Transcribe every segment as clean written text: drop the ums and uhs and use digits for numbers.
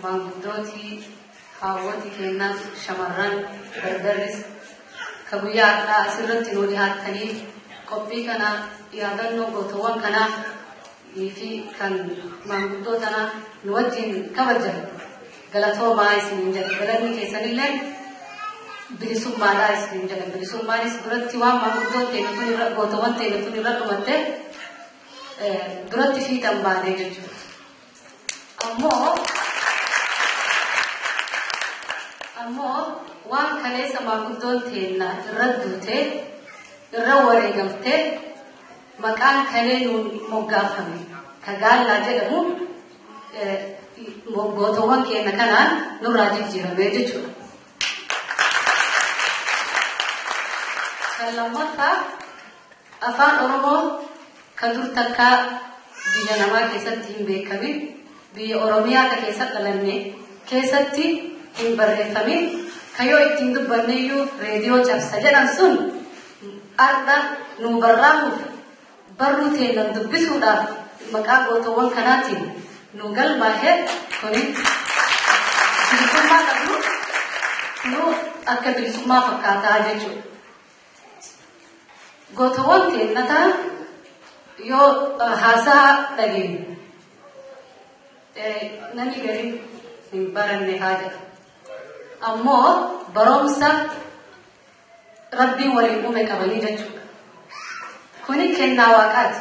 Manguddooti haawwati kennaa shamarran gargaris kabuyyaadhaa asirratti nu dhiyaatanii qophii kana yaadannoo gootawwan kanaa fi kan manguddootana nu wajjin kabajan galatoomaa isiniin jedha. Galanni keessanillee bilisummaadhaa isiniin jedha. Bilisummaanis duratti waan manguddoo teenyatuun irra gootawwan teenyatuun irra dhumatte duratti fiixan baanee jechuudha. Ammoo waan kaleessa manguddoon teennaa irra duutee irra wareegamtee maqaan kalee nuun moggaafame kagaallaa jedhamu gootawwan keenya kanaan nurraa jijjiirame jechuudha. Kan lammaffaa afaan Oromoo kan dur takkaa biyya namaa keessatti hin beekamin biyya Oromiyaa keessatti dhalanne keessatti hin barreeffamin kayyoo ittiin dubbanneeyyuu reediyoo cabsa jedhan sun arda nu barraamuuf barruu teenan dubbisuudhaaf maqaa gootawwan kanaatiin nu galmaahee kuni bilisummaa qabnu nu akka bilisummaa fakkaataa jechuudha. Gootawwan teennataa yoo haasaa dhageenyu namni gariin hin baranne haa jedha. Ammoo barumsa rabbiin waliin uume qabanii jechuudha. Kuni kennaa waaqaati.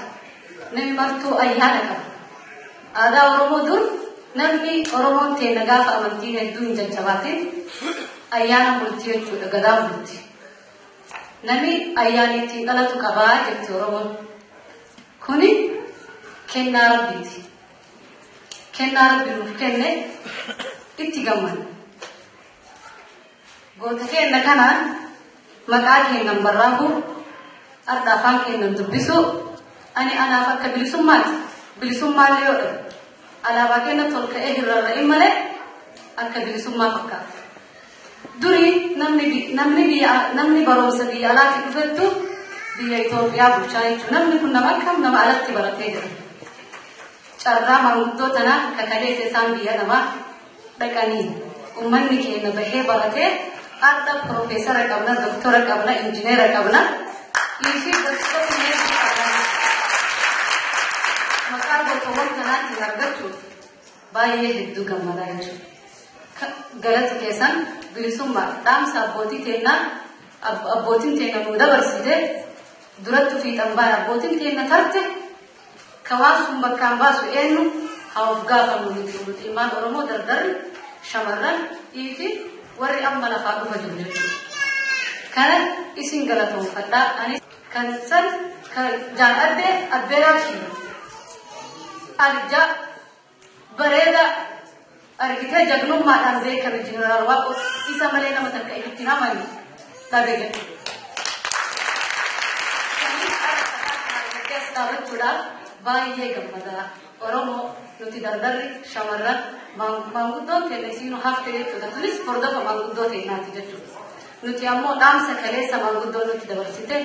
Namni martuu ayyaana qaba. Aadaa Oromoo dur namni Oromoon teenna gaafa amantiin hedduu hin jajjabaatin ayyaana bultii jechuudha. Gadaa bultii. Namni ayyaana ittiin dhalatu qabaa jetti Oromoon. Kuni kennaa rabbiiti. Kennaa rabbi nuuf kenne itti gammadu. Goota keenya kanaan maqaa keenyan barraafu arda afaan keenyan dubbisu ani anaaf akka bilisummaati. Bilisummaallee yoo dhabu alaabaa keenya tolka'ee hirrarra'in malee akka bilisummaa fakkaata. Durii namni barumsa biyya alaatti dhufettu biyya Itoophiyaa bulchaa jechuudha. Namni kun nama akkam nama alatti baratee jira. Carraa manguddoo tanaa kakaleessa isaan biyya namaa dhaqanii ummanni keenya bahee baratee arda profeesara qabna, doktora qabna, injineera qabna. Ifi gosoota meeshii qabna. Maqaa gootawwan kanaatiin argachuuf baay'ee hedduu gammadaa jechuudha. Galati keessan bilisummaa dhaamsa abbootiin teenya nuu dabarsite duratti fiixan baan abbootiin teenya tarte kawaan sun bakkaan baasu eenyu haa of gaafannu nuti ilmaan Oromoo dardarri shamarran fi warri amma lafaa dhufa jiru jechuudha. Kana isin galatoomfadhaa. Anis kan san jaaladhee abbeeraa kiilu arjaa bareeda argitee jagnummaadhaan beekame jeneraal Waaqoo isa malee nama takka itti namani dhabe jedhu. Dhaabachuudhaaf baay'ee gammadaa. Oromoo nuti dardarri shamarran manguddoon keenya isiin hafte jechuudha. Kunis hordofa manguddoo teenyaati jechuudha. Nuti ammoo dhaamsa kaleessa manguddoo nuti dabarsite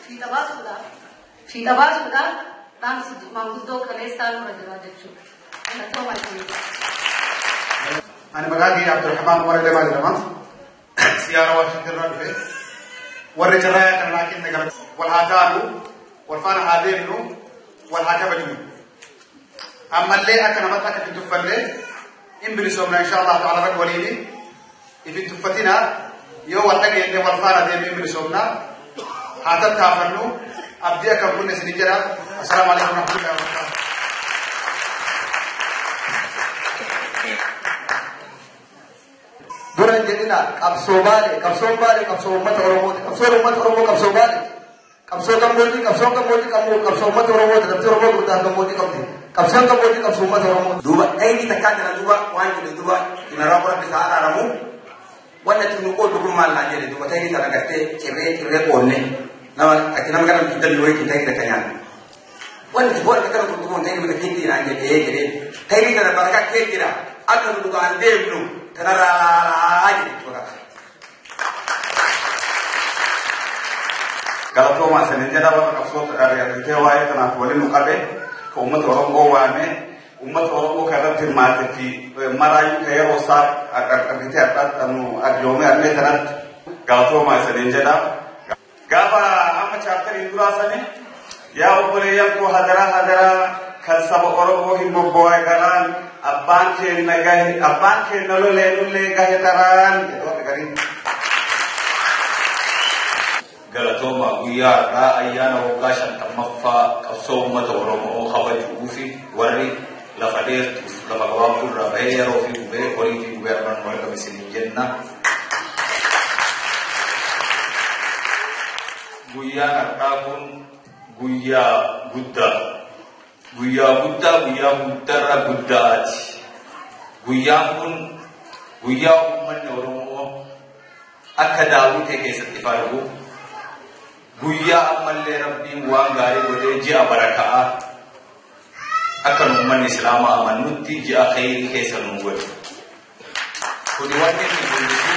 fiixa baasuudhaaf dhaamsi manguddoo kaleessaa nurra jira jechuudha. Ani maqaan kiyya Abdurrahmaan Umar Lemaa jedhama. Siyaara Waashintan irraa dhufe. Warri jarraa kanaa kenna gara wal haa taanu, wal faana haa deemnu, wal haa kabajnu. Ammallee akka namatti akka hin tuffanne hin bilisoomna inshaallah ta'ala rabbi waliini. Ifin tuffatina yoo wal dhageenye wal faana deemne hin bilisoomna. Haa tattaafannu abdii akka bunne isin jedha. Assalaamu alaikum warahmatullahi wabarakatuh. Duran jedhina qabsoo ummata Oromooti. Qabsoo ummata Oromoo qabsoo baale. Qabsoo gammoojjii qabsoo ummata Oromooti. Dabtee Oromoo gurguddaa gammoojjii qabdi. Qabsoon gammoojjii qabsoo ummata Oromooti. Duuba dheedhii takkaa jira duuba waan jedhe duuba inaraa qoratti isaa araaramu wanna itti nu qoodu kun maal naan jedhe duuba dheedhii sana gartee cirree qoonne nama gara nuti dalli wayii dheedhii takka nyaanne. Wanni itti boodatti gara gurguruun dheedhii bita keetti naan jedhee dheedhii sana barakaa kee jira akka nu dhugaan deemnu tanarraa jedhe jechuudha. Galatoomaa sanin jedha warra qabsoota dhaabbatee waa'ee kanaaf waliin nu qabe ka uummata Oromoo waame ummata Oromoo kanatti hirmaatetti maraayyuu ta'ee rosaa qaqqabitee addaatti adyoomee armee sanatti gaafoomaa isaniin jedha. Gaafa amma chaaptarii duraa sani yaa obboleeyyan koo hadaraa kan saba Oromoo hin bobboo'e kanaan abbaan keenya lollee gahe taraan jedhoota gariin. Galatooma guyyaa irraa ayyaana waggaa 50ffaa qabsoo uummata Oromoo kabajuu fi warri lafa dheertuuf lafa gabaabduu irraa bahee yeroo fi gubee horii fi gubee armaan wal qabisiin jenna. Guyyaan har'aa kun guyyaa guddaarra guddaati. Guyyaan kun guyyaa uummanni Oromoo akka daawwitee keessatti faargu. Guyyaa ammallee rabbiin waan gaarii godhee ji'a barakaa akka uummanni Islaamaa amanutti ji'a khayrii keessa nu godhe. Kuni wanti inni mul'isu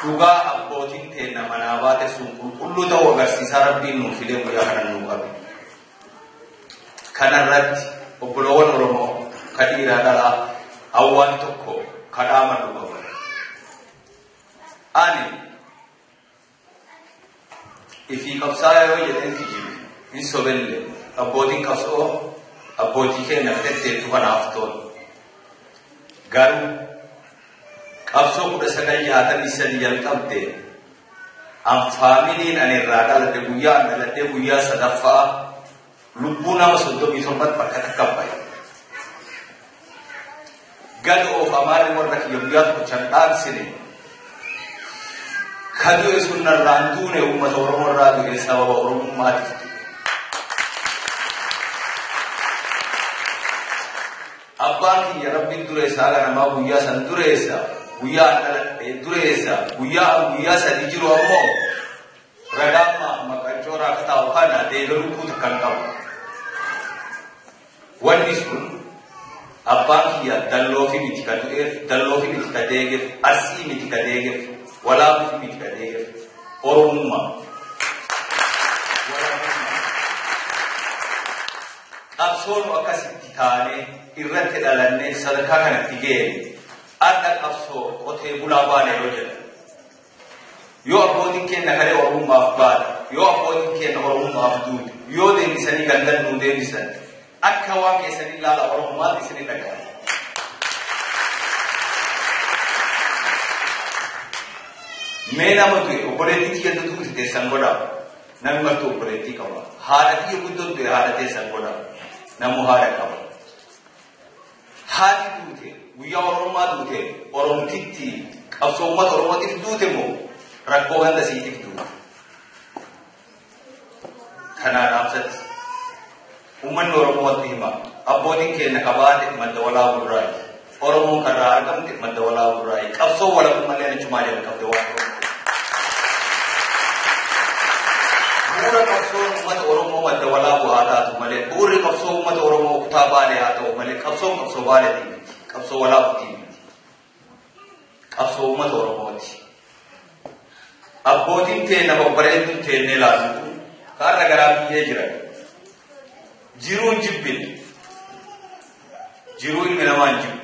dhugaa abbootiin teenna manaa baate sun qulqulluu ta'uu agarsiisaa rabbiin nuuf fidee guyyaa kana nuu qabe. Kanarratti obboloowwan Oromoo ka dhiiraa dhalaa hawwaan tokko kadhaama nu qabu. Ani ifii qabsaa yoo jedheen kijibe hin sobelle abbootiin qabsoo abbootii keenya fedhetteettu kanaaf tolu. Garuu qabsoo 1963 jalqabde an faamiliin ani irraa dhaladhe guyyaa sadaffaa lubbuu nama 37 bakka takkabbay. Gad oofamaan warra kiyya guyyaa tokkochan dhaansine kadu esunan randune umat Oromoo irraa du'e sababa Oromummaatiif. Abbaan kiyya rabbiin dureessaa ganamaa guyyaa san dureessa guyyaa dhaladhee dureessa guyyaa sadii jiru ammoo ragaammaa maqancooraa akka taa'u kana deegaruu kuuta kan qabu. Wanni sun abbaan kiyya dalloo fi miti ka du'eef dalloo fi miti ka deegeef arsii miti ka deegeef walaa fi miti ka deegeef Oromummaa. Qabsoon akkasitti taanee irratti dhalannee sadarkaa kanatti geenne adda qabsoo qotee bulaa baane yoo jedhan. Yoo abbootiin keenya kalee Oromummaaf baane, yoo abbootiin keenya Oromummaaf duute, yoo deebisanii gandan nuu deebisan akka waan keessanii ilaala Oromummaatti isinii dhaga'a. Mee nama du'e obboleettii kiyya duutu teessan godhaa. Namni martuu obboleettii qaba. Haadha kiyya guddoo du'e haadha teessan godhaa. Namu haadha qaba. Haati duute guyyaa Oromummaa duute Oromtitti qabsoo uummata Oromootiif duute moo rakkoo ganda siitiif duute. Kanaan dhaabsatti uummanni Oromootti hima abbootiin keenya kabaate madda walaa burraayi. Oromoon karraa argamte madda walaa burraayi. Qabsoo walabummallee achumaa jalqabde waan bu'uura qabsoo uummata Oromoo madda walaa bu'aa taatu malee bu'uurri qabsoo uummata Oromoo kutaa baalee haa ta'u malee qabsoo baaleetii miti qabsoo walaa butii miti qabsoo uummata Oromooti. Abbootiin teenya babbareedduun teennee laatu kaarra garaa biyyee jiran jiruun jibbin jiruu ilmi namaan jibbu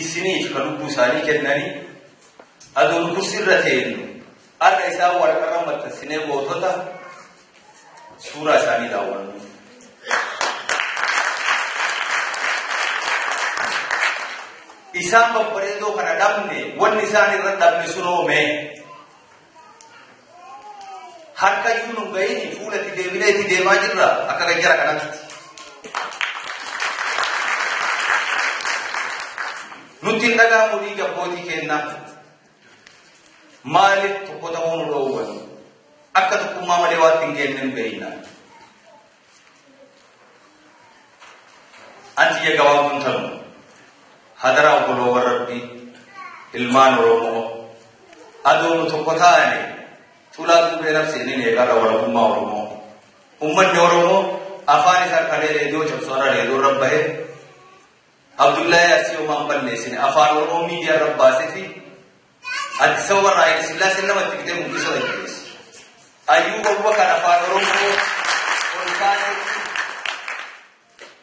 isiniif kan lubbuu isaanii kennanii aduun kursirra teenyu adda isaan waraqarra maxxansinee gootota suuraa isaanii daawwannu. Isaan babbareedoo kana dhabne wanni isaan irra dhabne sunoome harka iyyuu nu ga'ini fuulatti deebineeti deemaa jirra akka gajjara kanatti. Nutti hin dhaga'amu dhiiga abbootii kennaa. Maaliif tokko ta'uu nu dhoowwan akka tokkummaa malee waan hin kenne hin beekna. Anti ija gabaabduun tanu hadaraa obboloowwan Rabbii ilmaan Oromoo adoonu tokko taane tulaa duubee nabseenin eegarra walabummaa Oromoo. Uummanni Oromoo afaan isaa kalee reediyoo cabsoorra reediyoo rabba'ee Abdullahi Asii Omaan balleessine afaan Oromoo miidiyaa rabbaasee fi Addis Ababa Haayile Sillaaseen namatti bitee mul'isuu dandeessi. Ayyuub Abubakar afaan Oromoo ol kaasee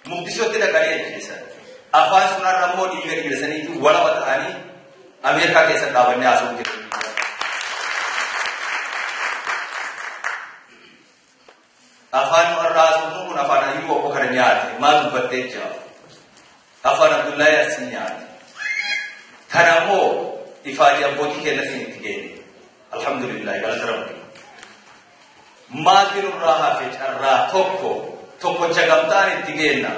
مقدسو تلا قرية كيسا أفان سنة رمو ديگر يرسني ولا وطاني أمريكا كيسا دابني آسو كيسا أفان الرأس ممكن أفان أيوة وكرنيات ما تبتدئ جا أفان عبد الله ياسينيات تنامو إفادي أبوتي كنا سنتيجي الحمد لله قال ربي ما كيلو راها في الرا توكو جاكمتان تيجينا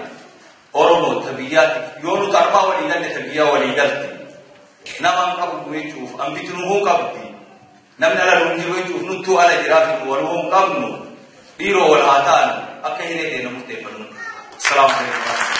أورمو تبيات يونو تربا ولينا تبيا وليدلتي نمان كابو يشوف أم بيتنوه كابتي نمنا لروني ويشوف نتو على جرافي ولوهم كابنو بيرو والآتان أكيد لنا مختلفون السلام عليكم